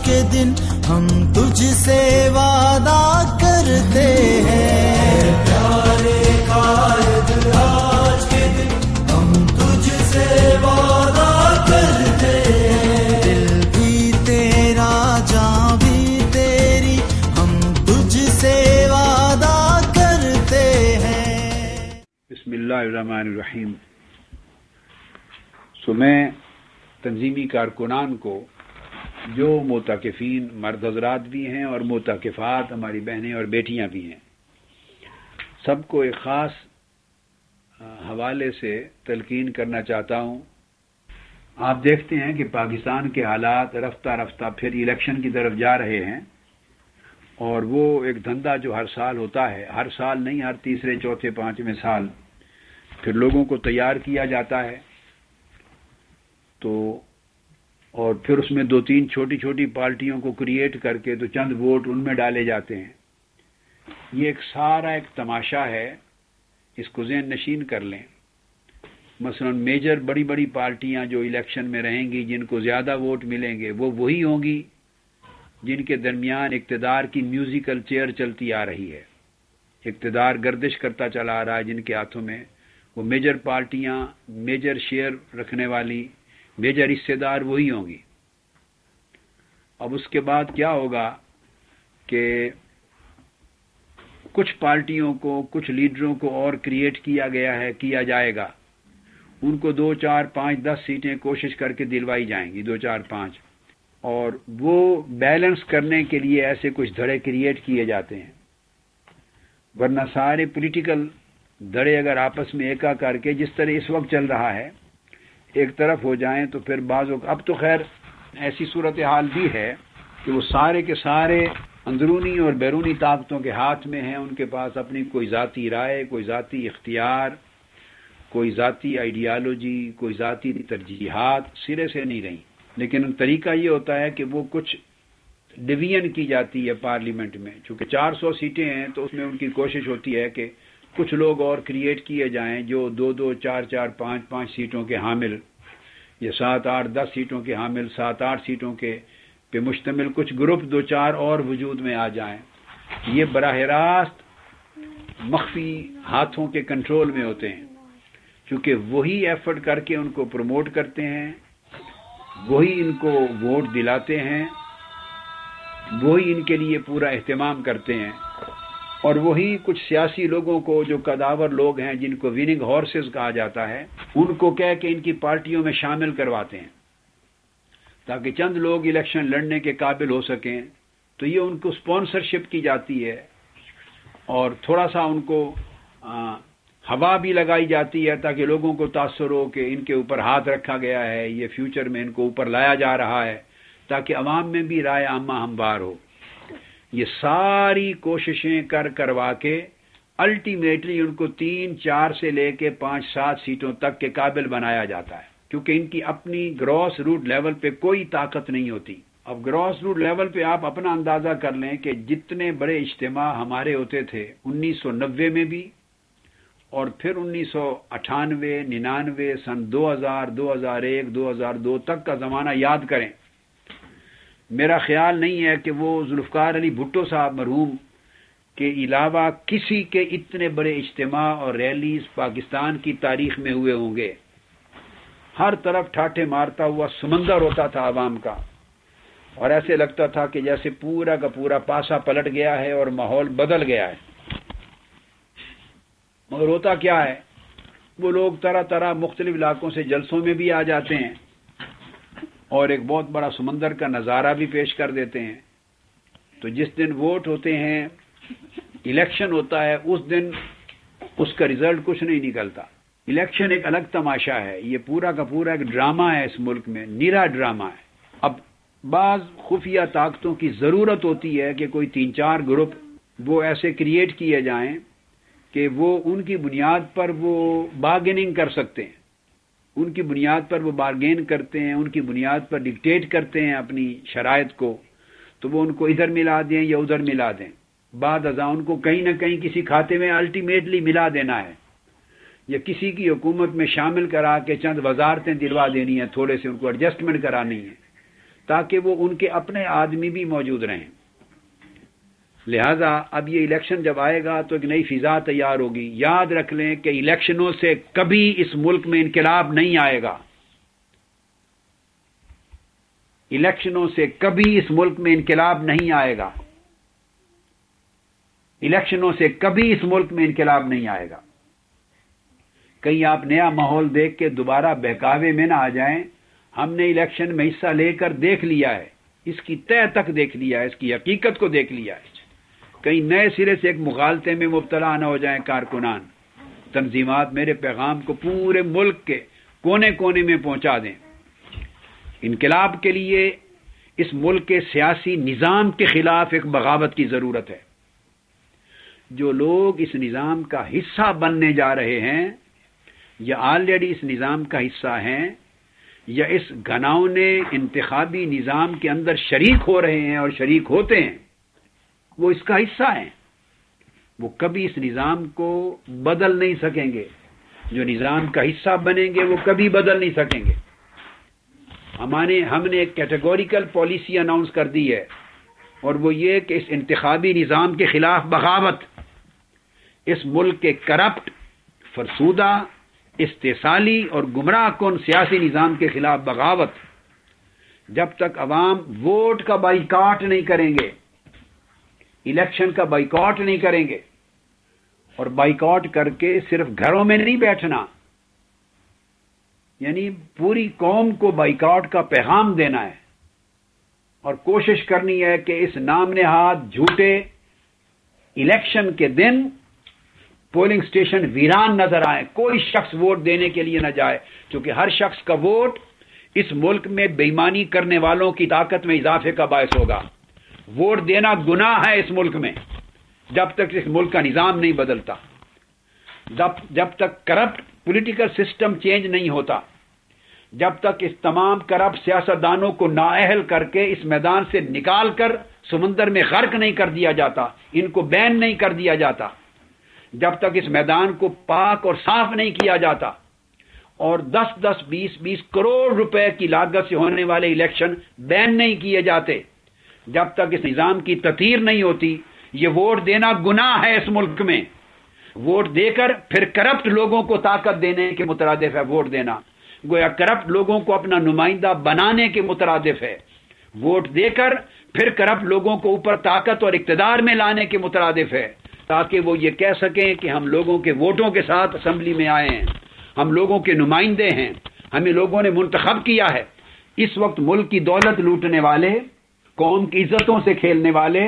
کے دن ہم تجھ سے وعدہ کرتے ہیں، پیارے قائد آج کے دن ہم تجھ سے وعدہ کرتے ہیں، دل بھی تیرا جان بھی تیری ہم تجھ سے وعدہ کرتے ہیں۔ بسم اللہ الرحمن الرحیم۔ میں تنظیمی کارکنان کو، جو معتکفین مرد حضرات بھی ہیں اور معتکفات ہماری بہنیں اور بیٹیاں بھی ہیں، سب کو ایک خاص حوالے سے تلقین کرنا چاہتا ہوں۔ آپ دیکھتے ہیں کہ پاکستان کے حالات رفتہ رفتہ پھر الیکشن کی طرف جا رہے ہیں، اور وہ ایک دھندا جو ہر سال ہوتا ہے، ہر سال نہیں، ہر تیسرے چوتھے پانچویں سال پھر لوگوں کو تیار کیا جاتا ہے، تو اور پھر اس میں دو تین چھوٹی چھوٹی پارٹیوں کو کریٹ کر کے تو چند ووٹ ان میں ڈالے جاتے ہیں۔ یہ ایک سارا ایک تماشا ہے، اس کو ذہن نشین کر لیں۔ مثلا میجر بڑی بڑی پارٹیاں جو الیکشن میں رہیں گی، جن کو زیادہ ووٹ ملیں گے، وہ وہی ہوں گی جن کے درمیان اقتدار کی میوزیکل چیئر چلتی آ رہی ہے، اقتدار گردش کرتا چلا آ رہا ہے جن کے ہاتھوں میں۔ وہ میجر پارٹیاں، میجر شیئر رکھنے والی، میجر حصے دار وہی ہوں گی۔ اب اس کے بعد کیا ہوگا کہ کچھ پارٹیوں کو، کچھ لیڈروں کو اور کریٹ کیا گیا ہے، کیا جائے گا، ان کو 2 4 5 10 سیٹیں کوشش کر کے دلوائی جائیں گی، 2 4 5، اور وہ بیلنس کرنے کے لیے ایسے کچھ دھڑے کریٹ کیے جاتے ہیں، ورنہ سارے پولیٹیکل دھڑے اگر آپس میں ایکا کر کے جس طرح اس وقت چل رہا ہے ایک طرف ہو جائیں تو پھر اب تو خیر ایسی صورتحال بھی ہے کہ وہ سارے کے سارے اندرونی اور بیرونی طاقتوں کے ہاتھ میں ہیں، ان کے پاس اپنی کوئی ذاتی رائے، کوئی ذاتی اختیار، کوئی ذاتی آئیڈیالوجی، کوئی ذاتی ترجیحات سرے سے نہیں رہیں۔ لیکن طریقہ یہ ہوتا ہے کہ وہ کچھ ڈویژن کی جاتی ہے پارلیمنٹ میں، چونکہ 400 سیٹیں ہیں تو اس میں ان کی کوشش ہوتی ہے کہ کچھ لوگ اور کریٹ کیے جائیں جو 2 2 4 4 5 5 سیٹوں کے حامل، یا 7 8 10 سیٹوں کے حامل، 7 8 سیٹوں کے پہ مشتمل کچھ گروپ 2 4 اور وجود میں آ جائیں۔ یہ براہ راست مخفی ہاتھوں کے کنٹرول میں ہوتے ہیں، چونکہ وہی ایفرٹ کر کے ان کو پروموٹ کرتے ہیں، وہی ان کو ووٹ دلاتے ہیں، وہی ان کے لیے پورا اہتمام کرتے ہیں، اور وہی کچھ سیاسی لوگوں کو جو قداور لوگ ہیں، جن کو وننگ ہارسز کہا جاتا ہے، ان کو کہہ کے ان کی پارٹیوں میں شامل کرواتے ہیں تاکہ چند لوگ الیکشن لڑنے کے قابل ہو سکیں۔ تو یہ ان کو سپانسرشپ کی جاتی ہے، اور تھوڑا سا ان کو ہوا بھی لگائی جاتی ہے تاکہ لوگوں کو تاثر ہو کہ ان کے اوپر ہاتھ رکھا گیا ہے، یہ فیوچر میں ان کو اوپر لایا جا رہا ہے، تاکہ عوام میں بھی رائے عامہ ہموار ہو۔ یہ ساری کوششیں کروا کے الٹیمیٹلی ان کو 3 4 سے لے کے 5 7 سیٹوں تک کے قابل بنایا جاتا ہے، کیونکہ ان کی اپنی گراس روٹ لیول پہ کوئی طاقت نہیں ہوتی۔ اب گراس روٹ لیول پہ آپ اپنا اندازہ کر لیں کہ جتنے بڑے اجتماع ہمارے ہوتے تھے 1990 میں بھی، اور پھر 1998 99 سن 2000 2001 2002 تک کا زمانہ یاد کریں، میرا خیال نہیں ہے کہ وہ ذوالفقار علی بھٹو صاحب مرحوم کے علاوہ کسی کے اتنے بڑے اجتماع اور ریلیز پاکستان کی تاریخ میں ہوئے ہوں گے۔ ہر طرف ٹھاٹھے مارتا ہوا سمندر ہوتا تھا عوام کا، اور ایسے لگتا تھا کہ جیسے پورا کا پورا پاسا پلٹ گیا ہے اور ماحول بدل گیا ہے۔ مگر ہوتا کیا ہے، وہ لوگ طرح طرح مختلف علاقوں سے جلسوں میں بھی آ جاتے ہیں اور ایک بہت بڑا سمندر کا نظارہ بھی پیش کر دیتے ہیں۔ تو جس دن ووٹ ہوتے ہیں، الیکشن ہوتا ہے، اس دن اس کا ریزلٹ کچھ نہیں نکلتا۔ الیکشن ایک الگ تماشا ہے، یہ پورا کا پورا ایک ڈرامہ ہے، اس ملک میں نیرا ڈرامہ ہے۔ اب بعض خفیہ طاقتوں کی ضرورت ہوتی ہے کہ کوئی 3 4 گروپ وہ ایسے کریٹ کیے جائیں کہ وہ ان کی بنیاد پر وہ بارگیننگ کر سکتے ہیں، ان کی بنیاد پر وہ بارگین کرتے ہیں، ان کی بنیاد پر ڈکٹیٹ کرتے ہیں اپنی شرائط کو، تو وہ ان کو ادھر ملا دیں یا ادھر ملا دیں، بعد ازاں ان کو کہیں نہ کہیں کسی کھاتے میں الٹیمیٹلی ملا دینا ہے، یا کسی کی حکومت میں شامل کرا کے چند وزارتیں دلوا دینی ہیں، تھوڑے سے ان کو ایڈجسٹمنٹ کرانی ہے، تاکہ وہ ان کے اپنے آدمی بھی موجود رہیں۔ لہذا اب یہ الیکشن جب آئے گا تو ایک نئی فضا تیار ہوگی۔ یاد رکھ لیں کہ الیکشنوں سے کبھی اس ملک میں انقلاب نہیں آئے گا، الیکشنوں سے کبھی اس ملک میں انقلاب نہیں آئے گا، الیکشنوں سے کبھی اس ملک میں انقلاب نہیں آئے گا۔ کہیں آپ نیا ماحول دیکھ کے دوبارہ بہکاوے میں نہ آ جائیں۔ ہم نے الیکشن میں حصہ لے کر دیکھ لیا ہے، اس کی تہ تک دیکھ لیا ہے، اس کی حقیقت کو دیکھ لیا ہے۔ کہیں نئے سرے سے ایک مغالطے میں مبتلا نہ ہو جائیں کارکنان، تنظیمات میرے پیغام کو پورے ملک کے کونے کونے میں پہنچا دیں۔ انقلاب کے لیے اس ملک کے سیاسی نظام کے خلاف ایک بغاوت کی ضرورت ہے۔ جو لوگ اس نظام کا حصہ بننے جا رہے ہیں یا آلریڈی اس نظام کا حصہ ہیں یا اس گھناؤنے انتخابی نظام کے اندر شریک ہو رہے ہیں اور شریک ہوتے ہیں، وہ اس کا حصہ ہیں، وہ کبھی اس نظام کو بدل نہیں سکیں گے۔ جو نظام کا حصہ بنیں گے وہ کبھی بدل نہیں سکیں گے۔ ہم نے ایک کیٹیگوریکل پالیسی اناؤنس کر دی ہے، اور وہ یہ کہ اس انتخابی نظام کے خلاف بغاوت، اس ملک کے کرپٹ، فرسودہ، استحصالی اور گمراہ کن سیاسی نظام کے خلاف بغاوت۔ جب تک عوام ووٹ کا بائیکاٹ نہیں کریں گے، الیکشن کا بائیکاٹ نہیں کریں گے، اور بائیکاٹ کر کے صرف گھروں میں نہیں بیٹھنا، یعنی پوری قوم کو بائیکاٹ کا پیغام دینا ہے، اور کوشش کرنی ہے کہ اس نام نہاد جھوٹے الیکشن کے دن پولنگ سٹیشن ویران نظر آئے، کوئی شخص ووٹ دینے کے لیے نہ جائے، کیونکہ ہر شخص کا ووٹ اس ملک میں بے ایمانی کرنے والوں کی طاقت میں اضافے کا باعث ہوگا۔ ووٹ دینا گناہ ہے اس ملک میں، جب تک اس ملک کا نظام نہیں بدلتا، جب تک کرپٹ پولیٹیکل سسٹم چینج نہیں ہوتا، جب تک اس تمام کرپٹ سیاستدانوں کو نااہل کر کے اس میدان سے نکال کر سمندر میں غرق نہیں کر دیا جاتا، ان کو بین نہیں کر دیا جاتا، جب تک اس میدان کو پاک اور صاف نہیں کیا جاتا، اور 10-10 20-20 کروڑ روپے کی لاگت سے ہونے والے الیکشن بین نہیں کیے جاتے، جب تک اس نظام کی تطہیر نہیں ہوتی، یہ ووٹ دینا گناہ ہے اس ملک میں۔ ووٹ دے کر پھر کرپٹ لوگوں کو طاقت دینے کے مترادف ہے ووٹ دینا، گویا کرپٹ لوگوں کو اپنا نمائندہ بنانے کے مترادف ہے۔ ووٹ دے کر پھر کرپٹ لوگوں کو اوپر طاقت اور اقتدار میں لانے کے مترادف ہے، تاکہ وہ یہ کہہ سکیں کہ ہم لوگوں کے ووٹوں کے ساتھ اسمبلی میں آئے ہیں، ہم لوگوں کے نمائندے ہیں، ہمیں لوگوں نے منتخب کیا ہے۔ اس وقت ملک کی دولت لوٹنے والے، قوم کی عزتوں سے کھیلنے والے،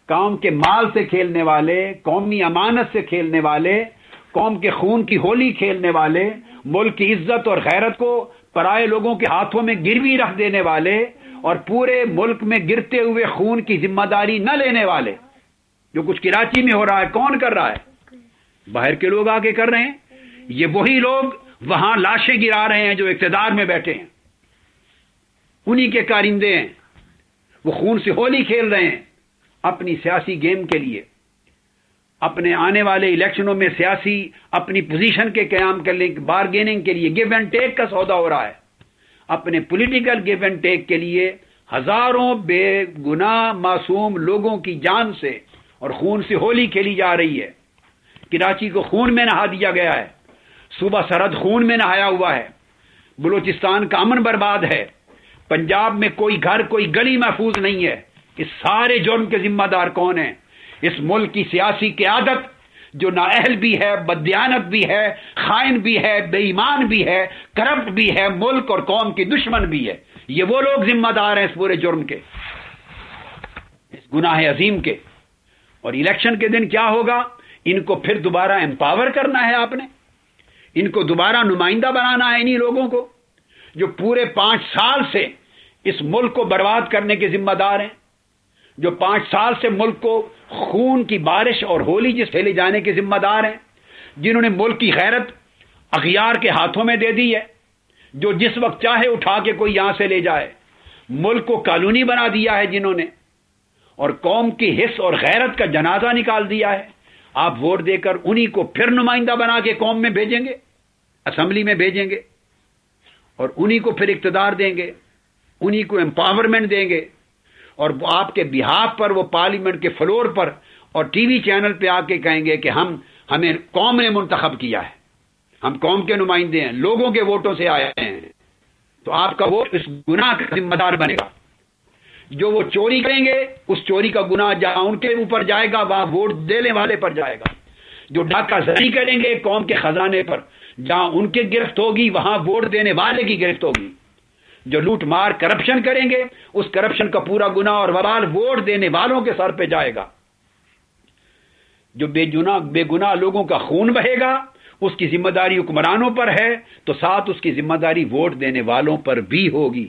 قوم کے مال سے کھیلنے والے، قومی امانت سے کھیلنے والے، قوم کے خون کی ہولی کھیلنے والے، ملک کی عزت اور غیرت کو پرائے لوگوں کے ہاتھوں میں گروی رکھ دینے والے، اور پورے ملک میں گرتے ہوئے خون کی ذمہ داری نہ لینے والے، جو کچھ کراچی میں ہو رہا ہے کون کر رہا ہے؟ باہر کے لوگ آ کے کر رہے ہیں۔ یہ وہی لوگ وہاں لاشیں گرا رہے ہیں جو اقتدار میں بیٹھے ہیں، انہی کے کارندے ہیں، وہ خون سے ہولی کھیل رہے ہیں اپنی سیاسی گیم کے لیے، اپنے آنے والے الیکشنوں میں سیاسی اپنی پوزیشن کے قیام کرنے بارگیننگ کے لیے گیو اینڈ ٹیک کا سودا ہو رہا ہے۔ اپنے پولیٹیکل گیو اینڈ ٹیک کے لیے ہزاروں بے گناہ معصوم لوگوں کی جان سے اور خون سے ہولی کھیلی جا رہی ہے۔ کراچی کو خون میں نہا دیا گیا ہے، صوبہ سرحد خون میں نہایا ہوا ہے، بلوچستان کا امن برباد ہے، پنجاب میں کوئی گھر کوئی گلی محفوظ نہیں ہے۔ اس سارے جرم کے ذمہ دار کون ہیں؟ اس ملک کی سیاسی قیادت جو نااہل بھی ہے، بددیانت بھی ہے، خائن بھی ہے، بے ایمان بھی ہے، کرپٹ بھی ہے، ملک اور قوم کی دشمن بھی ہے۔ یہ وہ لوگ ذمہ دار ہیں اس پورے جرم کے، اس گناہ عظیم کے۔ اور الیکشن کے دن کیا ہوگا؟ ان کو پھر دوبارہ امپاور کرنا ہے، آپ نے ان کو دوبارہ نمائندہ بنانا ہے، انہی لوگوں کو جو پورے 5 سال سے اس ملک کو برباد کرنے کے ذمہ دار ہیں، جو 5 سال سے ملک کو خون کی بارش اور ہولی جس پھیلے جانے کے ذمہ دار ہیں، جنہوں نے ملک کی غیرت اغیار کے ہاتھوں میں دے دی ہے، جو جس وقت چاہے اٹھا کے کوئی یہاں سے لے جائے، ملک کو قانونی بنا دیا ہے جنہوں نے، اور قوم کی حس اور غیرت کا جنازہ نکال دیا ہے۔ آپ ووٹ دے کر انہی کو پھر نمائندہ بنا کے قوم میں بھیجیں گے، اسمبلی میں بھیجیں گے، اور انہی کو پھر اقتدار دیں گے۔ انہی کو امپاورمنٹ دیں گے اور وہ آپ کے بہاف پر وہ پارلیمنٹ کے فلور پر اور ٹی وی چینل پہ آ کے کہیں گے کہ ہمیں قوم نے منتخب کیا ہے، ہم قوم کے نمائندے ہیں، لوگوں کے ووٹوں سے آئے ہیں، تو آپ کا ووٹ اس گناہ کا ذمہ دار بنے گا۔ جو وہ چوری کریں گے اس چوری کا گناہ جہاں ان کے اوپر جائے گا وہاں ووٹ دینے والے پر جائے گا۔ جو ڈاکہ زنی کریں گے قوم کے خزانے پر، جہاں ان کی گرفت ہوگی وہاں ووٹ دینے والے کی گرفت ہوگی۔ جو لوٹ مار کرپشن کریں گے اس کرپشن کا پورا گناہ اور وبال ووٹ دینے والوں کے سر پہ جائے گا۔ جو بے گناہ لوگوں کا خون بہے گا اس کی ذمہ داری حکمرانوں پر ہے، تو ساتھ اس کی ذمہ داری ووٹ دینے والوں پر بھی ہوگی۔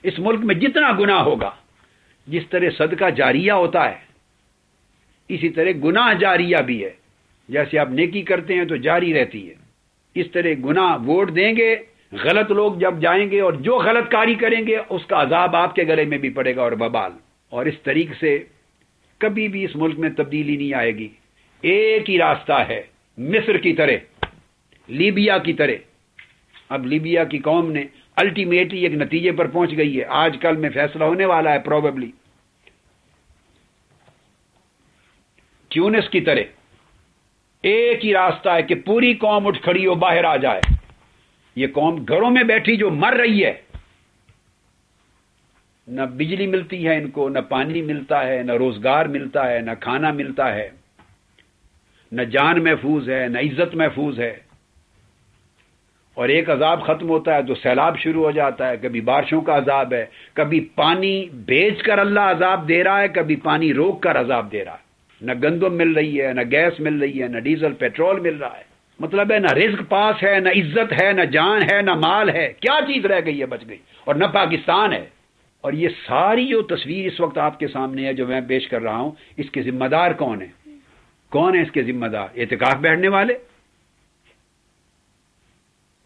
اس ملک میں جتنا گناہ ہوگا، جس طرح صدقہ جاریہ ہوتا ہے اسی طرح گناہ جاریہ بھی ہے۔ جیسے آپ نیکی کرتے ہیں تو جاری رہتی ہے، اس طرح گناہ ووٹ دیں گے غلط لوگ جب جائیں گے اور جو غلط کاری کریں گے اس کا عذاب آپ کے گلے میں بھی پڑے گا اور وبال۔ اور اس طریقے سے کبھی بھی اس ملک میں تبدیلی نہیں آئے گی۔ ایک ہی راستہ ہے، مصر کی طرح، لیبیا کی طرح۔ اب لیبیا کی قوم نے الٹیمیٹلی ایک نتیجے پر پہنچ گئی ہے، آج کل میں فیصلہ ہونے والا ہے پروبیبلی۔ ٹیونس کی طرح ایک ہی راستہ ہے کہ پوری قوم اٹھ کھڑی ہو، باہر آ جائے۔ یہ قوم گھروں میں بیٹھی جو مر رہی ہے، نہ بجلی ملتی ہے ان کو، نہ پانی ملتا ہے، نہ روزگار ملتا ہے، نہ کھانا ملتا ہے، نہ جان محفوظ ہے، نہ عزت محفوظ ہے۔ اور ایک عذاب ختم ہوتا ہے تو سیلاب شروع ہو جاتا ہے، کبھی بارشوں کا عذاب ہے، کبھی پانی بھیج کر اللہ عذاب دے رہا ہے، کبھی پانی روک کر عذاب دے رہا ہے۔ نہ گندم مل رہی ہے، نہ گیس مل رہی ہے، نہ ڈیزل پیٹرول مل رہا ہے۔ مطلب ہے نہ رزق پاس ہے، نہ عزت ہے، نہ جان ہے، نہ مال ہے، کیا چیز رہ گئی ہے بچ گئی، اور نہ پاکستان ہے۔ اور یہ ساری جو تصویر اس وقت آپ کے سامنے ہے جو میں پیش کر رہا ہوں، اس کے ذمہ دار کون ہیں؟ کون ہے اس کے ذمہ دار؟ اعتکاف بیٹھنے والے،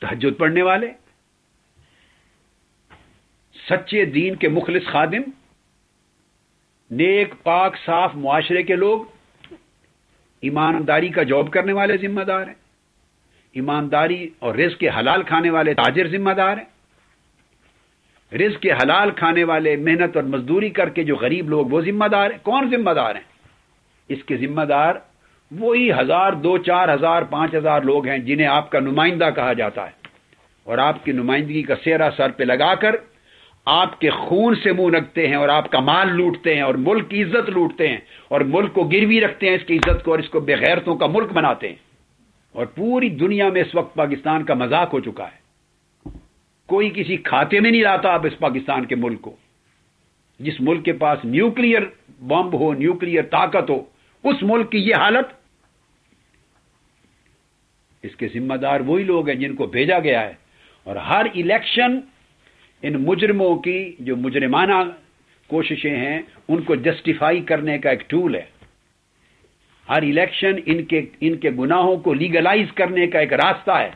تہجد پڑھنے والے، سچے دین کے مخلص خادم، نیک پاک صاف معاشرے کے لوگ، ایمانداری کا جاب کرنے والے ذمہ دار ہیں، ایمانداری اور رزق کے حلال کھانے والے تاجر ذمہ دار ہیں، رزق کے حلال کھانے والے محنت اور مزدوری کر کے جو غریب لوگ وہ ذمہ دار ہیں۔ کون ذمہ دار ہیں؟ اس کے ذمہ دار وہی 1000 2 4000 5000 لوگ ہیں جنہیں آپ کا نمائندہ کہا جاتا ہے، اور آپ کی نمائندگی کا سہرا سر پہ لگا کر آپ کے خون سے منہ رکھتے ہیں اور آپ کا مال لوٹتے ہیں اور ملک کی عزت لوٹتے ہیں اور ملک کو گروی رکھتے ہیں، اس کی عزت کو، اور اس کو بے غیرتوں کا ملک بناتے ہیں۔ اور پوری دنیا میں اس وقت پاکستان کا مذاق ہو چکا ہے، کوئی کسی کھاتے میں نہیں لاتا اب اس پاکستان کے ملک کو۔ جس ملک کے پاس نیوکلیئر بم ہو، نیوکلیئر طاقت ہو، اس ملک کی یہ حالت۔ اس کے ذمہ دار وہی لوگ ہیں جن کو بھیجا گیا ہے، اور ہر الیکشن ان مجرموں کی جو مجرمانہ کوششیں ہیں ان کو جسٹیفائی کرنے کا ایک ٹول ہے۔ ہر الیکشن ان کے گناہوں کو لیگلائز کرنے کا ایک راستہ ہے۔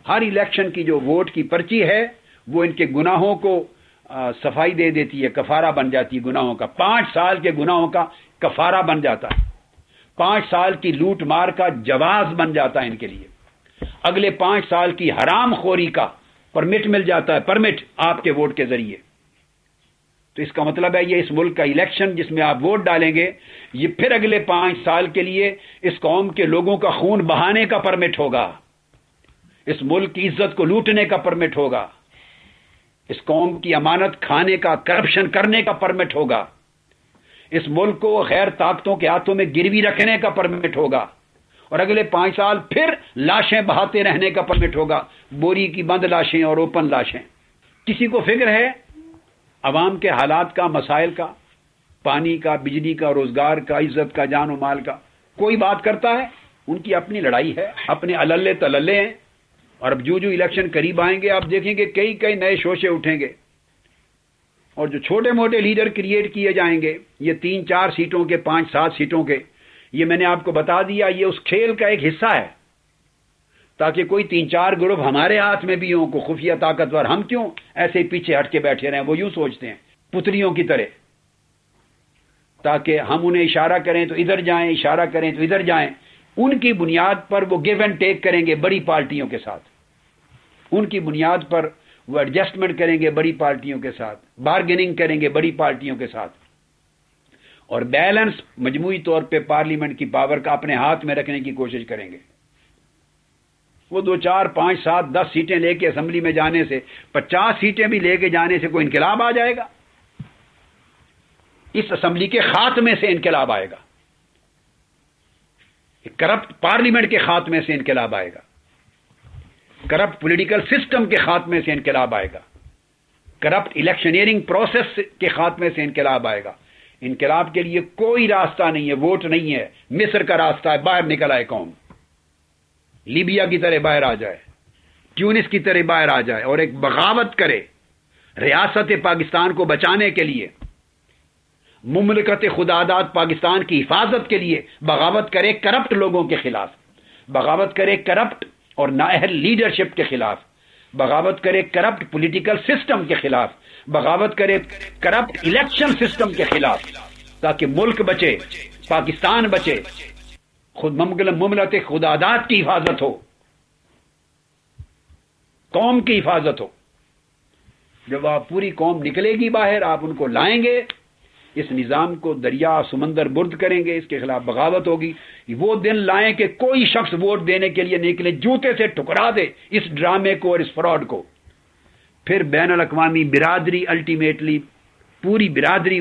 ہر الیکشن کی جو ووٹ کی پرچی ہے وہ ان کے گناہوں کو صفائی دے دیتی ہے، کفارہ بن جاتی ہے گناہوں کا۔ 5 سال کے گناہوں کا کفارہ بن جاتا ہے، 5 سال کی لوٹ مار کا جواز بن جاتا ہے ان کے لیے، اگلے 5 سال کی حرام خوری کا پرمٹ مل جاتا ہے، پرمٹ آپ کے ووٹ کے ذریعے۔ تو اس کا مطلب ہے یہ اس ملک کا الیکشن جس میں آپ ووٹ ڈالیں گے، یہ پھر اگلے 5 سال کے لیے اس قوم کے لوگوں کا خون بہانے کا پرمٹ ہوگا، اس ملک کی عزت کو لوٹنے کا پرمٹ ہوگا، اس قوم کی امانت کھانے کا، کرپشن کرنے کا پرمٹ ہوگا، اس ملک کو غیر طاقتوں کے ہاتھوں میں گروی رکھنے کا پرمٹ ہوگا، اور اگلے 5 سال پھر لاشیں بہاتے رہنے کا پرمٹ ہوگا، بوری کی بند لاشیں اور اوپن لاشیں۔ کسی کو فکر ہے عوام کے حالات کا، مسائل کا، پانی کا، بجلی کا، روزگار کا، عزت کا، جان و مال کا؟ کوئی بات کرتا ہے؟ ان کی اپنی لڑائی ہے، اپنے اللے تللے ہیں۔ اور اب جو الیکشن قریب آئیں گے آپ دیکھیں گے کئی نئے شوشے اٹھیں گے، اور جو چھوٹے موٹے لیڈر کریٹ کیے جائیں گے، یہ 3-4 سیٹوں کے، 5-7 سیٹوں کے، یہ میں نے آپ کو بتا دیا یہ اس کھیل کا ایک حصہ ہے، تاکہ کوئی 3-4 گروپ ہمارے ہاتھ میں بھی ہوں، کو خفیہ طاقتور، ہم کیوں ایسے ہی پیچھے ہٹ کے بیٹھے رہیں؟ وہ یوں سوچتے ہیں پتلیوں کی طرح، تاکہ ہم انہیں اشارہ کریں تو ادھر جائیں، اشارہ کریں تو ادھر جائیں۔ ان کی بنیاد پر وہ گیو اینڈ ٹیک کریں گے بڑی پارٹیوں کے ساتھ، ان کی بنیاد پر وہ ایڈجسٹمنٹ کریں گے بڑی پارٹیوں کے ساتھ، بارگیننگ کریں گے بڑی پارٹیوں کے ساتھ، اور بیلنس مجموعی طور پہ پارلیمنٹ کی پاور کا اپنے ہاتھ میں رکھنے کی کوشش کریں گے۔ وہ 2 4 5 7 10 سیٹیں لے کے اسمبلی میں جانے سے، 50 سیٹیں بھی لے کے جانے سے کوئی انقلاب آ جائے گا؟ اس اسمبلی کے خاتمے سے انقلاب آئے گا، کرپٹ پارلیمنٹ کے خاتمے سے انقلاب آئے گا، کرپٹ پولیٹیکل سسٹم کے خاتمے سے انقلاب آئے گا، کرپٹ الیکشنیئرنگ پروسیس کے خاتمے سے انقلاب آئے گا۔ انقلاب کے لیے کوئی راستہ نہیں ہے، ووٹ نہیں ہے، مصر کا راستہ ہے، باہر نکل آئے قوم، لیبیا کی طرح باہر آ جائے، ٹیونس کی طرح باہر آ جائے اور ایک بغاوت کرے ریاست پاکستان کو بچانے کے لیے، مملکت خداداد پاکستان کی حفاظت کے لیے بغاوت کرے کرپٹ لوگوں کے خلاف، بغاوت کرے کرپٹ اور نااہل لیڈرشپ کے خلاف، بغاوت کرے کرپٹ پولیٹیکل سسٹم کے خلاف، بغاوت کرے کرپٹ الیکشن سسٹم کے خلاف، تاکہ ملک بچے، پاکستان بچے، خود مملکت خداداد کی حفاظت ہو، قوم کی حفاظت ہو۔ جب آپ پوری قوم نکلے گی باہر، آپ ان کو لائیں گے، اس نظام کو دریا سمندر برد کریں گے، اس کے خلاف بغاوت ہوگی۔ وہ دن لائیں کہ کوئی شخص ووٹ دینے کے لیے نکلے جوتے سے ٹکرا دے اس ڈرامے کو اور اس فراڈ کو۔ پھر بین الاقوامی برادری الٹیمیٹلی پوری برادری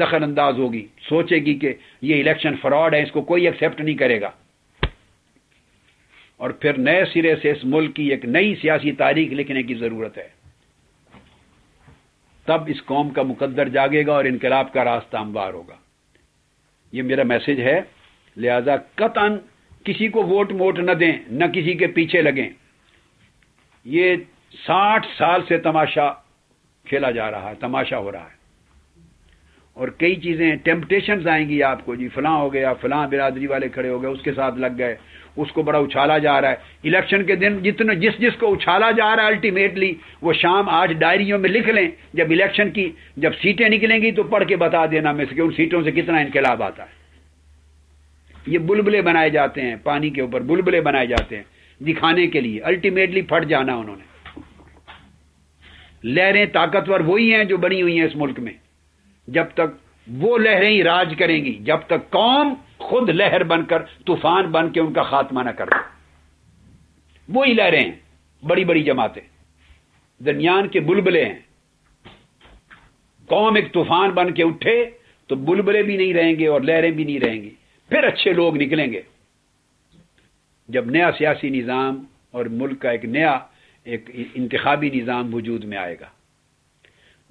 دخل انداز ہوگی، سوچے گی کہ یہ الیکشن فراڈ ہے، اس کو کوئی ایکسیپٹ نہیں کرے گا، اور پھر نئے سرے سے اس ملک کی ایک نئی سیاسی تاریخ لکھنے کی ضرورت ہے۔ تب اس قوم کا مقدر جاگے گا اور انقلاب کا راستہ ہموار ہوگا۔ یہ میرا میسج ہے، لہذا قطعاً کسی کو ووٹ نہ دیں، نہ کسی کے پیچھے لگیں۔ یہ 60 سال سے تماشا کھیلا جا رہا ہے، تماشا ہو رہا ہے، اور کئی چیزیں ٹیمپٹیشنز آئیں گی آپ کو، جی فلاں ہو گیا، فلاں برادری والے کھڑے ہو گئے، اس کے ساتھ لگ گئے، اس کو بڑا اچھالا جا رہا ہے۔ الیکشن کے دن جس کو اچھالا جا رہا ہے الٹیمیٹلی وہ شام آج ڈائریوں میں لکھ لیں، جب الیکشن کی جب سیٹیں نکلیں گی تو پڑھ کے بتا دینا میں سے کہ ان سیٹوں سے کتنا انقلاب آتا ہے۔ یہ بلبلے بنائے جاتے ہیں، پانی کے اوپر بلبلے بنائے جاتے ہیں دکھانے کے لیے، الٹیمیٹلی پھٹ جانا انہوں نے۔ لہریں طاقتور وہی ہیں جو بنی ہوئی ہیں اس ملک میں، جب تک وہ لہریں ہی راج کریں گی، جب تک قوم خود لہر بن کر طوفان بن کے ان کا خاتمہ نہ کر دے۔ وہی لہریں ہیں، بڑی بڑی جماعتیں درمیان کے بلبلے ہیں۔ قوم ایک طوفان بن کے اٹھے تو بلبلے بھی نہیں رہیں گے اور لہریں بھی نہیں رہیں گی، پھر اچھے لوگ نکلیں گے۔ جب نیا سیاسی نظام اور ملک کا ایک انتخابی نظام وجود میں آئے گا۔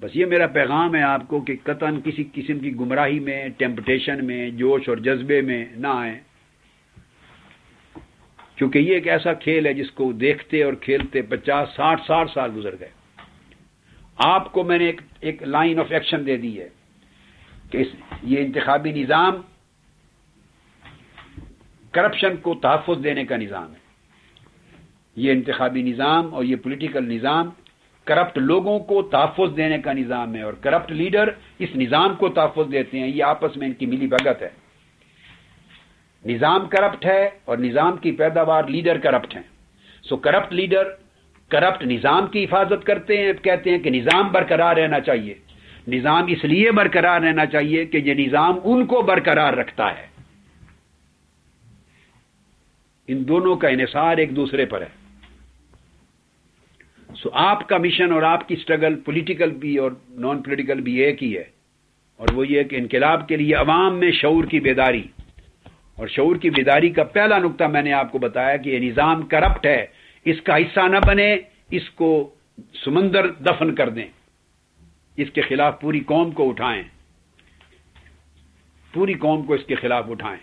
بس یہ میرا پیغام ہے آپ کو کہ قطعاً کسی قسم کی گمراہی میں، ٹیمپٹیشن میں، جوش اور جذبے میں نہ آئیں، کیونکہ یہ ایک ایسا کھیل ہے جس کو دیکھتے اور کھیلتے 50 60 سال گزر گئے۔ آپ کو میں نے ایک لائن آف ایکشن دے دی ہے کہ یہ انتخابی نظام کرپشن کو تحفظ دینے کا نظام ہے۔ یہ انتخابی نظام اور یہ پولیٹیکل نظام کرپٹ لوگوں کو تحفظ دینے کا نظام ہے، اور کرپٹ لیڈر اس نظام کو تحفظ دیتے ہیں۔ یہ آپس میں ان کی ملی بھگت ہے۔ نظام کرپٹ ہے اور نظام کی پیداوار لیڈر کرپٹ ہیں۔ سو کرپٹ لیڈر کرپٹ نظام کی حفاظت کرتے ہیں، کہتے ہیں کہ نظام برقرار رہنا چاہیے۔ نظام اس لیے برقرار رہنا چاہیے کہ یہ نظام ان کو برقرار رکھتا ہے۔ ان دونوں کا انحصار ایک دوسرے پر ہے۔ سو آپ کا مشن اور آپ کی سٹرگل پولیٹیکل بھی اور نان پولیٹیکل بھی ایک ہی ہے، اور وہ یہ کہ انقلاب کے لیے عوام میں شعور کی بیداری، اور شعور کی بیداری کا پہلا نقطہ میں نے آپ کو بتایا کہ یہ نظام کرپٹ ہے، اس کا حصہ نہ بنے، اس کو سمندر دفن کر دیں، اس کے خلاف پوری قوم کو اٹھائیں، پوری قوم کو اس کے خلاف اٹھائیں،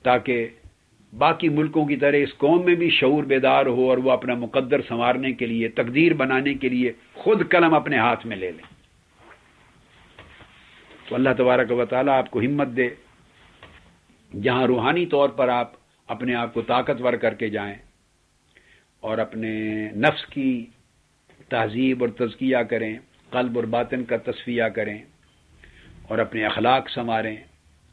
تاکہ باقی ملکوں کی طرح اس قوم میں بھی شعور بیدار ہو اور وہ اپنا مقدر سنوارنے کے لیے، تقدیر بنانے کے لیے خود قلم اپنے ہاتھ میں لے لیں۔ تو اللہ تبارک و تعالی آپ کو ہمت دے، جہاں روحانی طور پر آپ اپنے آپ کو طاقتور کر کے جائیں اور اپنے نفس کی تہذیب اور تزکیہ کریں، قلب اور باطن کا تصفیہ کریں، اور اپنے اخلاق سنواریں،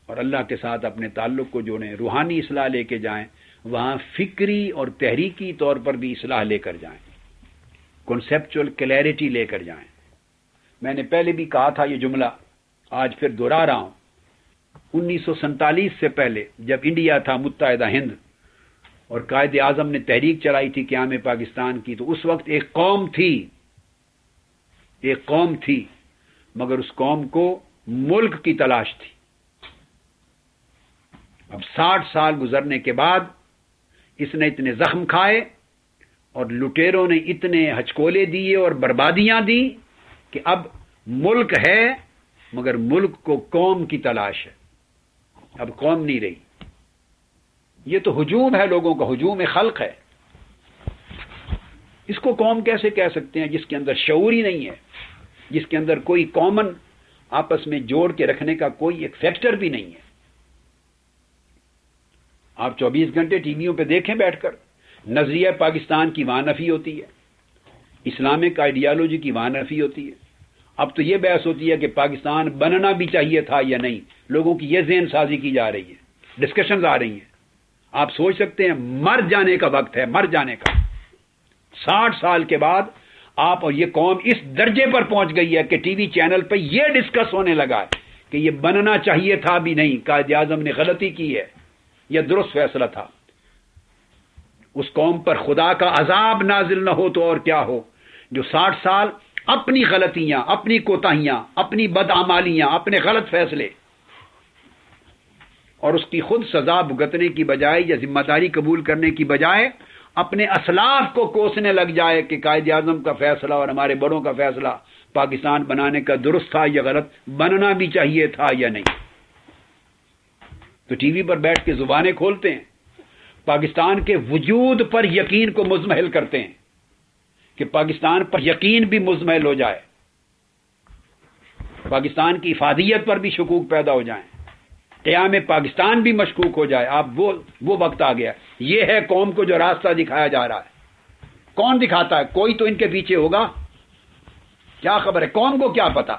اور اللہ کے ساتھ اپنے تعلق کو جوڑیں، روحانی اصلاح لے کے جائیں، وہاں فکری اور تحریکی طور پر بھی اصلاح لے کر جائیں۔ کنسیپچول کلیئرٹی لے کر جائیں. میں نے پہلے بھی کہا تھا یہ جملہ، آج پھر دہرا رہا ہوں. 1947 سے پہلے جب انڈیا تھا متحدہ ہند اور قائد اعظم نے تحریک چلائی تھی قیام پاکستان کی، تو اس وقت ایک قوم تھی مگر اس قوم کو ملک کی تلاش تھی. اب 60 سال گزرنے کے بعد اس نے اتنے زخم کھائے اور لٹیروں نے اتنے ہچکولے دیے اور بربادیاں دی کہ اب ملک ہے مگر ملک کو قوم کی تلاش ہے. اب قوم نہیں رہی. یہ تو ہجوم ہے لوگوں کا، ہجوم خلق ہے. اس کو قوم کیسے کہہ سکتے ہیں جس کے اندر شعور ہی نہیں ہے، جس کے اندر کوئی کامن آپس میں جوڑ کے رکھنے کا کوئی ایک فیکٹر بھی نہیں ہے. آپ 24 گھنٹے ٹی ویوں پہ دیکھیں بیٹھ کر، نظریہ پاکستان کی وہاں نفی ہوتی ہے، اسلامک آئیڈیالوجی کی وہاں نفی ہوتی ہے. اب تو یہ بحث ہوتی ہے کہ پاکستان بننا بھی چاہیے تھا یا نہیں. لوگوں کی یہ ذہن سازی کی جا رہی ہے، ڈسکشنز آ رہی ہیں. آپ سوچ سکتے ہیں مر جانے کا وقت ہے، مر جانے کا. 60 سال کے بعد آپ اور یہ قوم اس درجے پر پہنچ گئی ہے کہ ٹی وی چینل پہ یہ ڈسکس ہونے لگا ہے کہ یہ بننا چاہیے تھا بھی نہیں، قائد اعظم نے غلطی کی ہے، یہ درست فیصلہ تھا. اس قوم پر خدا کا عذاب نازل نہ ہو تو اور کیا ہو، جو 60 سال اپنی غلطیاں، اپنی کوتاہیاں، اپنی بدعمالیاں، اپنے غلط فیصلے اور اس کی خود سزا بھگتنے کی بجائے یا ذمہ داری قبول کرنے کی بجائے اپنے اسلاف کو کوسنے لگ جائے کہ قائد اعظم کا فیصلہ اور ہمارے بڑوں کا فیصلہ پاکستان بنانے کا درست تھا یا غلط، بننا بھی چاہیے تھا یا نہیں. تو ٹی وی پر بیٹھ کے زبانیں کھولتے ہیں، پاکستان کے وجود پر یقین کو مزمحل کرتے ہیں کہ پاکستان پر یقین بھی مزمحل ہو جائے، پاکستان کی افادیت پر بھی شکوک پیدا ہو جائیں، قیام پاکستان بھی مشکوک ہو جائے. اب وہ وقت آ گیا. یہ ہے قوم کو جو راستہ دکھایا جا رہا ہے. کون دکھاتا ہے؟ کوئی تو ان کے پیچھے ہوگا. کیا خبر ہے قوم کو کیا پتا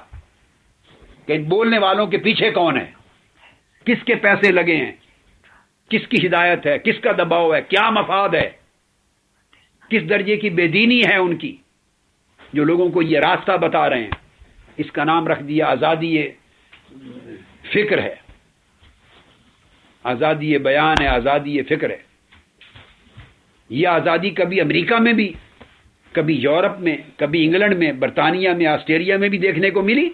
کہ ان بولنے والوں کے پیچھے کون ہے، کس کے پیسے لگے ہیں، کس کی ہدایت ہے، کس کا دباؤ ہے، کیا مفاد ہے، کس درجے کی بے دینی ہے ان کی جو لوگوں کو یہ راستہ بتا رہے ہیں. اس کا نام رکھ دیا آزادی فکر ہے، آزادی بیان ہے، آزادی فکر ہے. یہ آزادی کبھی امریکہ میں بھی، کبھی یورپ میں، کبھی انگلینڈ میں، برطانیہ میں، آسٹریلیا میں بھی دیکھنے کو ملی.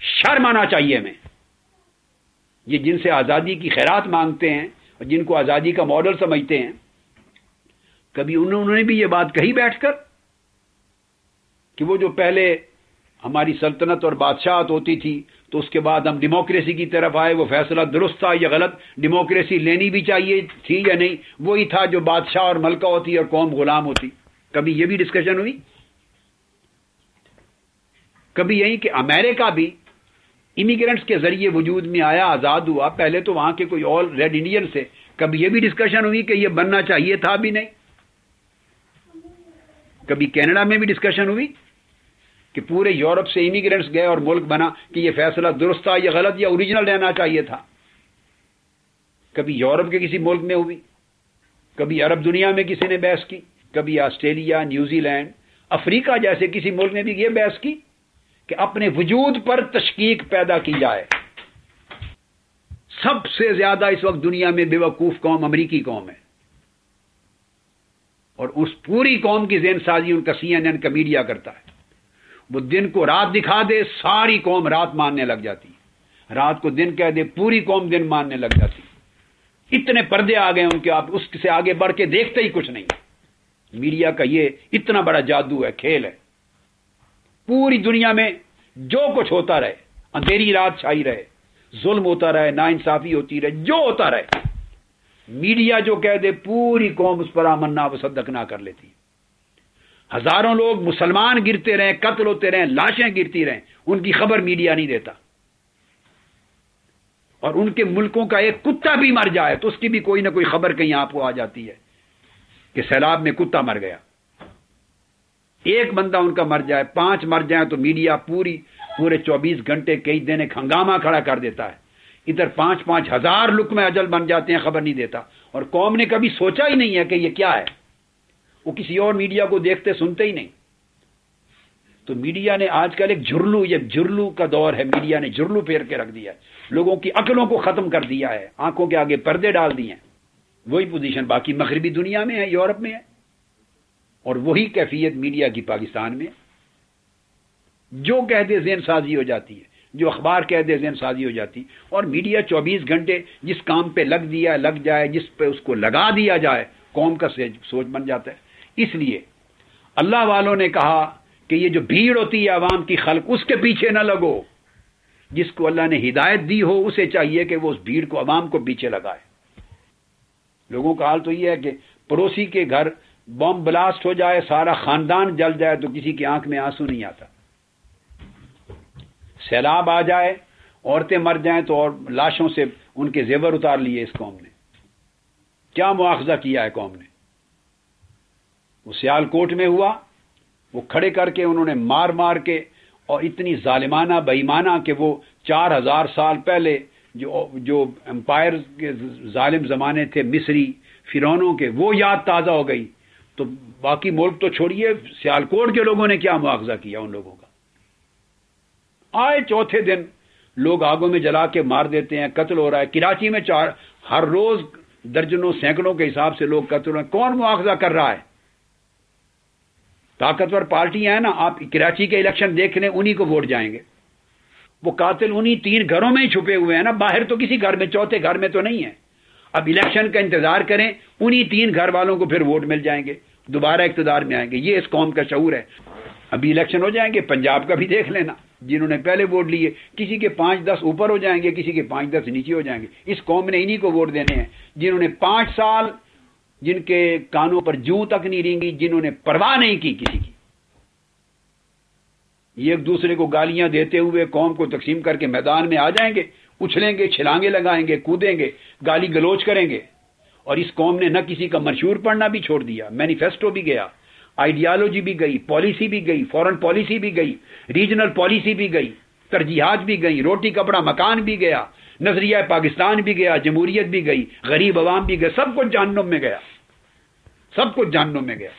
شرم آنا چاہیے ہمیں. یہ جن سے آزادی کی خیرات مانگتے ہیں اور جن کو آزادی کا ماڈل سمجھتے ہیں، کبھی انہوں نے بھی یہ بات کہی بیٹھ کر کہ وہ جو پہلے ہماری سلطنت اور بادشاہت ہوتی تھی تو اس کے بعد ہم ڈیموکریسی کی طرف آئے، وہ فیصلہ درست تھا یا غلط، ڈیموکریسی لینی بھی چاہیے تھی یا نہیں، وہی تھا جو بادشاہ اور ملکہ ہوتی اور قوم غلام ہوتی. کبھی یہ بھی ڈسکشن ہوئی؟ کبھی یہی کہ امریکہ بھی امیگرینٹس کے ذریعے وجود میں آیا، آزاد ہوا، پہلے تو وہاں کے کوئی آل ریڈ انڈین سے. کبھی یہ بھی ڈسکشن ہوئی کہ یہ بننا چاہیے تھا بھی نہیں. کبھی کینیڈا میں بھی ڈسکشن ہوئی کہ پورے یورپ سے امیگرینٹس گئے اور ملک بنا کہ یہ فیصلہ درست تھا یا غلط یا اوریجنل رہنا چاہیے تھا. کبھی یورپ کے کسی ملک میں ہوئی، کبھی عرب دنیا میں کسی نے بحث کی، کبھی آسٹریلیا، نیوزی لینڈ، افریقہ جیسے کسی ملک نے بھی یہ بحث کی کہ اپنے وجود پر تشکیک پیدا کی جائے. سب سے زیادہ اس وقت دنیا میں بے وقوف قوم امریکی قوم ہے، اور اس پوری قوم کی ذہن سازی ان کا CNN کا میڈیا کرتا ہے. وہ دن کو رات دکھا دے، ساری قوم رات ماننے لگ جاتی، رات کو دن کہہ دے، پوری قوم دن ماننے لگ جاتی. اتنے پردے آ گئے ان کے، آپ اس سے آگے بڑھ کے دیکھتے ہی کچھ نہیں. میڈیا کا یہ اتنا بڑا جادو ہے، کھیل ہے. پوری دنیا میں جو کچھ ہوتا رہے، اندھیری رات چھائی رہے، ظلم ہوتا رہے، ناانصافی ہوتی رہے، جو ہوتا رہے، میڈیا جو کہہ دے پوری قوم اس پر آمنا وصدق نہ کر لیتی. ہزاروں لوگ مسلمان گرتے رہیں، قتل ہوتے رہیں، لاشیں گرتی رہیں، ان کی خبر میڈیا نہیں دیتا. اور ان کے ملکوں کا ایک کتا بھی مر جائے تو اس کی بھی کوئی نہ کوئی خبر کہیں آپ کو آ جاتی ہے کہ سیلاب میں کتا مر گیا. ایک بندہ ان کا مر جائے، 5 مر جائیں تو میڈیا پورے 24 گھنٹے کئی دن ایک ہنگامہ کھڑا کر دیتا ہے. ادھر 5-5 ہزار لقمے اجل بن جاتے ہیں، خبر نہیں دیتا. اور قوم نے کبھی سوچا ہی نہیں ہے کہ یہ کیا ہے. وہ کسی اور میڈیا کو دیکھتے سنتے ہی نہیں. تو میڈیا نے آج کل ایک جھرلو کا دور ہے، میڈیا نے جھرلو پھیر کے رکھ دیا ہے، لوگوں کی عقلوں کو ختم کر دیا ہے، آنکھوں کے آگے پردے ڈال دیے ہیں۔ وہی پوزیشن باقی مغربی دنیا میں ہے، یورپ میں ہے، اور وہی کیفیت میڈیا کی پاکستان میں ہے۔ جو کہہ دے ذہن سازی ہو جاتی ہے، جو اخبار کہہ دے ذہن سازی ہو جاتی، اور میڈیا 24 گھنٹے جس کام پہ لگ جائے، جس پہ اس کو لگا دیا جائے، قوم کا سوچ بن جاتا ہے۔ اس لیے اللہ والوں نے کہا کہ یہ جو بھیڑ ہوتی ہے عوام کی خلق، اس کے پیچھے نہ لگو۔ جس کو اللہ نے ہدایت دی ہو اسے چاہیے کہ وہ اس بھیڑ کو، عوام کو پیچھے لگائے۔ لوگوں کا حال تو یہ ہے کہ پڑوسی کے گھر بم بلاسٹ ہو جائے، سارا خاندان جل جائے تو کسی کی آنکھ میں آنسو نہیں آتا، سیلاب آ جائے، عورتیں مر جائیں تو اور لاشوں سے ان کے زیور اتار لیے اس قوم نے۔ کیا مواخذہ کیا ہے قوم نے؟ وہ سیال کوٹ میں ہوا، وہ کھڑے کر کے انہوں نے مار کے، اور اتنی ظالمانہ بےایمانہ کہ وہ 4000 سال پہلے جو امپائر کے ظالم زمانے تھے مصری فرعونوں کے، وہ یاد تازہ ہو گئی۔ تو باقی ملک تو چھوڑیے، سیالکوٹ کے لوگوں نے کیا مواخذہ کیا ان لوگوں کا؟ آئے چوتھے دن لوگ آگوں میں جلا کے مار دیتے ہیں، قتل ہو رہا ہے۔ کراچی میں ہر روز درجنوں سینکڑوں کے حساب سے لوگ قتل ہو رہے ہیں۔ کون مواخذہ کر رہا ہے؟ طاقتور پارٹیاں ہیں نا، آپ کراچی کے الیکشن دیکھ لیں، انہی کو ووٹ جائیں گے۔ وہ قاتل انہی 3 گھروں میں ہی چھپے ہوئے ہیں نا، باہر تو کسی گھر میں، چوتھے گھر میں تو نہیں ہے۔ اب الیکشن کا انتظار کریں، انہی 3 گھر والوں کو پھر ووٹ مل جائیں گے، دوبارہ اقتدار میں آئیں گے۔ یہ اس قوم کا شعور ہے۔ ابھی الیکشن ہو جائیں گے، پنجاب کا بھی دیکھ لینا، جنہوں نے پہلے ووٹ لیے، کسی کے 5-10 اوپر ہو جائیں گے، کسی کے 5-10 نیچے ہو جائیں گے۔ اس قوم نے انہی کو ووٹ دینے ہیں جنہوں نے 5 سال، جن کے کانوں پر جوں تک نہیں رینگی، جنہوں نے پرواہ نہیں کی کسی کی۔ یہ ایک دوسرے کو گالیاں دیتے ہوئے قوم کو تقسیم کر کے میدان میں آ جائیں گے، اچھلیں گے، چھلانگے لگائیں گے، کودیں گے، گالی گلوچ کریں گے۔ اور اس قوم نے نہ کسی کا منشور پڑھنا بھی چھوڑ دیا، مینیفیسٹو بھی گیا، آئیڈیالوجی بھی گئی، پالیسی بھی گئی، فورن پالیسی بھی گئی، ریجنل پالیسی بھی گئی، ترجیحات بھی گئی، روٹی کپڑا مکان بھی گیا، نظریہ پاکستان بھی گیا، جمہوریت بھی گئی، غریب عوام بھی گئے، سب کچھ جہنم میں گیا، سب کچھ جہنم میں گیا۔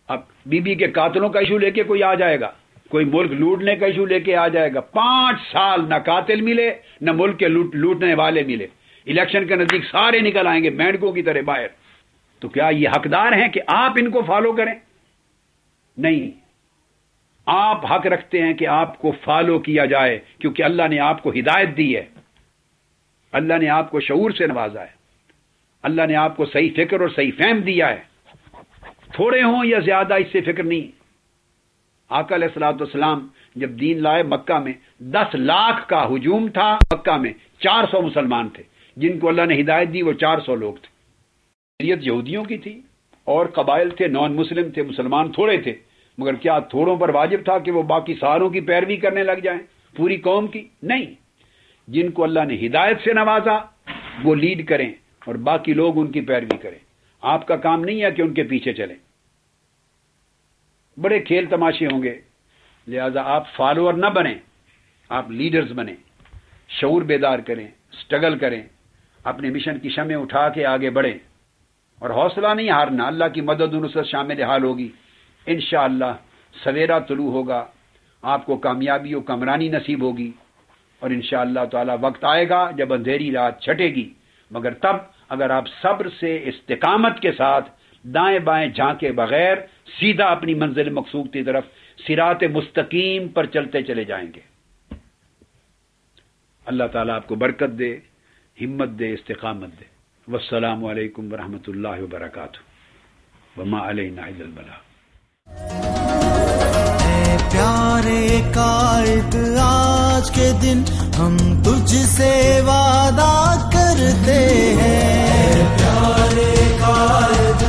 اب بی بی کے قاتلوں کا ایشو لے کے کوئی آ جائے گا، کوئی ملک لوٹنے کا ایشو لے کے آ جائے گا، 5 سال نہ قاتل ملے نہ ملک کے لوٹنے والے ملے۔ الیکشن کے نزدیک سارے نکل آئیں گے مینڈکوں کی طرح باہر۔ تو کیا یہ حقدار ہیں کہ آپ ان کو فالو کریں؟ نہیں، آپ حق رکھتے ہیں کہ آپ کو فالو کیا جائے، کیونکہ اللہ نے آپ کو ہدایت دی ہے، اللہ نے آپ کو شعور سے نوازا ہے، اللہ نے آپ کو صحیح فکر اور صحیح فہم دیا ہے۔ تھوڑے ہوں یا زیادہ اس سے فکر نہیں۔ آقا علیہ الصلوۃ والسلام جب دین لائے، مکہ میں 10 لاکھ کا ہجوم تھا، مکہ میں 400 مسلمان تھے، جن کو اللہ نے ہدایت دی وہ 400 لوگ تھے۔ شریعت یہودیوں کی تھی، اور قبائل تھے، نان مسلم تھے، مسلمان تھوڑے تھے، مگر کیا تھوڑوں پر واجب تھا کہ وہ باقی ساروں کی پیروی کرنے لگ جائیں، پوری قوم کی؟ نہیں، جن کو اللہ نے ہدایت سے نوازا وہ لیڈ کریں اور باقی لوگ ان کی پیروی کریں۔ آپ کا کام نہیں ہے کہ ان کے پیچھے چلیں۔ بڑے کھیل تماشے ہوں گے، لہذا آپ فالوور نہ بنیں، آپ لیڈرز بنیں، شعور بیدار کریں، سٹرگل کریں، اپنے مشن کی شمع اٹھا کے آگے بڑھیں، اور حوصلہ نہیں ہارنا۔ اللہ کی مدد و نصرت شامل حال ہوگی، انشاءاللہ سویرا طلوع ہوگا، آپ کو کامیابی و کامرانی نصیب ہوگی، اور انشاءاللہ تعالی وقت آئے گا جب اندھیری رات چھٹے گی، مگر تب اگر آپ صبر سے استقامت کے ساتھ دائیں بائیں جھانکے بغیر سیدھا اپنی منزل مقصود کی طرف صراط مستقیم پر چلتے چلے جائیں گے۔ اللہ تعالیٰ آپ کو برکت دے، ہمت دے، استقامت دے۔ والسلام علیکم ورحمۃ اللہ وبرکاتہ۔ وما علینا الا البلاغ۔ اے پیارے قائد، آج کے دن ہم تجھ سے وعدہ کرتے ہیں، پیارے قائد۔